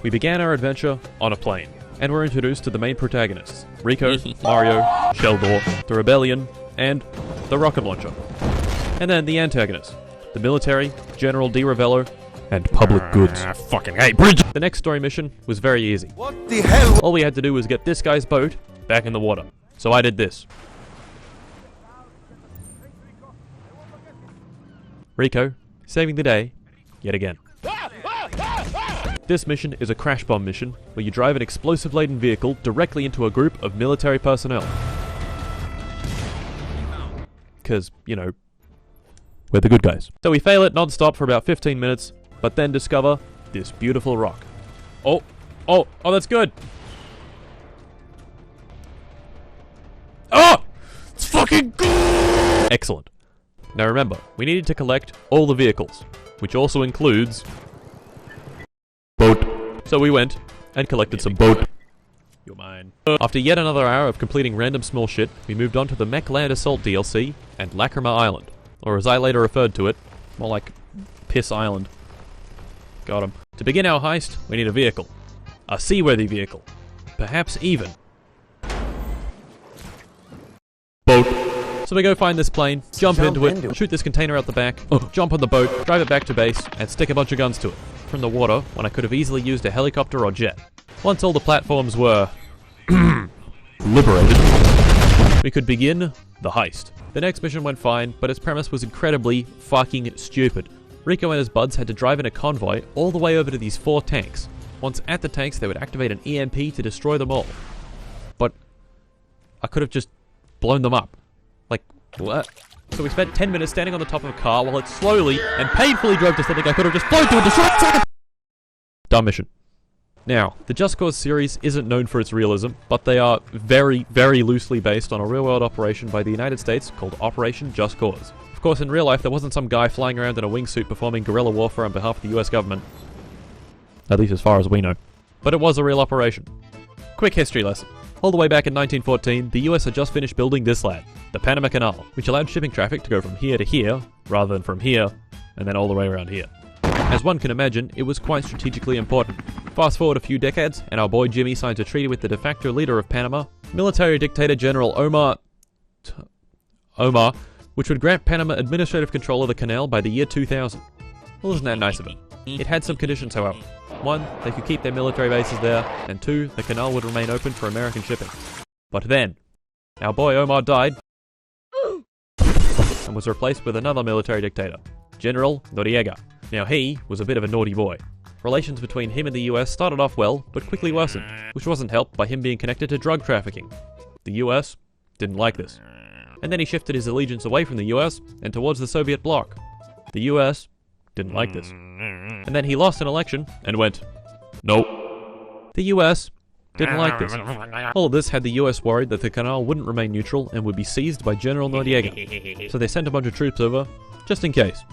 We began our adventure on a plane, and were introduced to the main protagonists, Rico, Mario, Sheldor, the Rebellion, and the rocket launcher. And then the antagonists, the military, General Di Ravello, and public goods. I fucking hate bridges! The next story mission was very easy. What the hell? All we had to do was get this guy's boat back in the water. So I did this. Rico, saving the day, yet again. This mission is a crash bomb mission, where you drive an explosive-laden vehicle directly into a group of military personnel. Because, you know, we're the good guys. So we fail it non-stop for about 15 minutes, but then discover this beautiful rock. Oh, that's good! Oh! It's fucking good! Excellent. Now remember, we needed to collect all the vehicles, which also includes boat. So we went and collected some boat. You're mine. After yet another hour of completing random small shit, we moved on to the Mech Land Assault DLC and Lacrima Island, or as I later referred to it, more like Piss Island. Got him. To begin our heist, we need a vehicle. A seaworthy vehicle. Perhaps even boat. So we go find this plane, jump into it, shoot this container out the back, jump on the boat, drive it back to base, and stick a bunch of guns to it. From the water, when I could have easily used a helicopter or jet. Once all the platforms were liberated, we could begin the heist. The next mission went fine, but its premise was incredibly fucking stupid. Rico and his buds had to drive in a convoy all the way over to these 4 tanks. Once at the tanks, they would activate an EMP to destroy them all. But I could have just blown them up. Like, what? So we spent 10 minutes standing on the top of a car while it slowly and painfully drove to something I could have just flown to and destroyed. Dumb mission. Now, the Just Cause series isn't known for its realism, but they are very, very loosely based on a real-world operation by the United States called Operation Just Cause. Of course, in real life, there wasn't some guy flying around in a wingsuit performing guerrilla warfare on behalf of the US government. At least as far as we know. But it was a real operation. Quick history lesson. All the way back in 1914, the US had just finished building this lad, the Panama Canal, which allowed shipping traffic to go from here to here, rather than from here, and then all the way around here. As one can imagine, it was quite strategically important. Fast forward a few decades, and our boy Jimmy signs a treaty with the de facto leader of Panama, military dictator General Omar, which would grant Panama administrative control of the canal by the year 2000. Well, isn't that nice of him? It had some conditions, however. 1, they could keep their military bases there, and 2, the canal would remain open for American shipping. But then, our boy Omar died, and was replaced with another military dictator, General Noriega. Now he was a bit of a naughty boy. Relations between him and the US started off well, but quickly worsened, which wasn't helped by him being connected to drug trafficking. The US didn't like this. And then he shifted his allegiance away from the US and towards the Soviet bloc. The US didn't like this. And then he lost an election and went, nope. The US didn't like this. All of this had the US worried that the canal wouldn't remain neutral and would be seized by General Noriega. So they sent a bunch of troops over, just in case.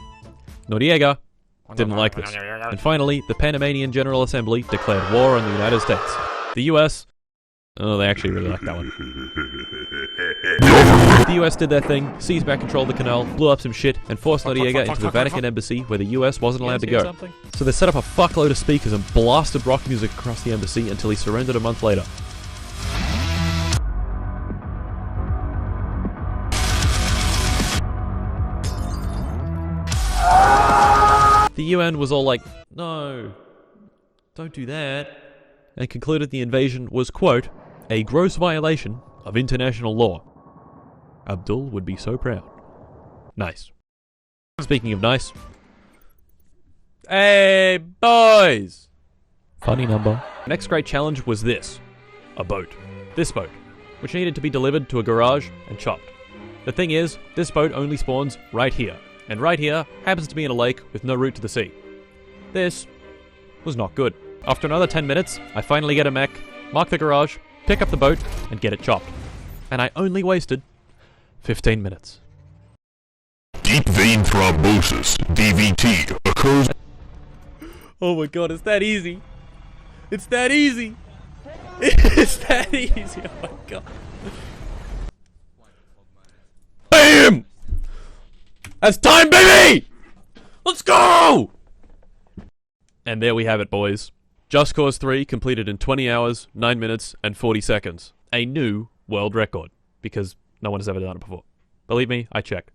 Noriega didn't like this. And finally, the Panamanian General Assembly declared war on the United States. The US... Oh, they actually really liked that one. The US did their thing, seized back control of the canal, blew up some shit, and forced Noriega into the Vatican embassy where the US wasn't allowed to go. So they set up a fuckload of speakers and blasted rock music across the embassy until he surrendered a month later. The UN was all like, no, don't do that, and concluded the invasion was, quote, a gross violation of international law. Abdul would be so proud. Nice. Speaking of nice. Hey, boys! Funny number. Next great challenge was this. A boat. This boat, which needed to be delivered to a garage and chopped. The thing is, this boat only spawns right here. And right here happens to be in a lake with no route to the sea. This was not good. After another 10 minutes, I finally get a mech, mark the garage, pick up the boat, and get it chopped. And I only wasted 15 minutes. Deep vein thrombosis, DVT, occurs. Oh my god, it's that easy. It's that easy. It's that easy, oh my god. BAM! That's time, baby! Let's go! And there we have it, boys. Just Cause 3 completed in 20 hours, 9 minutes, and 40 seconds. A new world record, because no one has ever done it before. Believe me, I checked.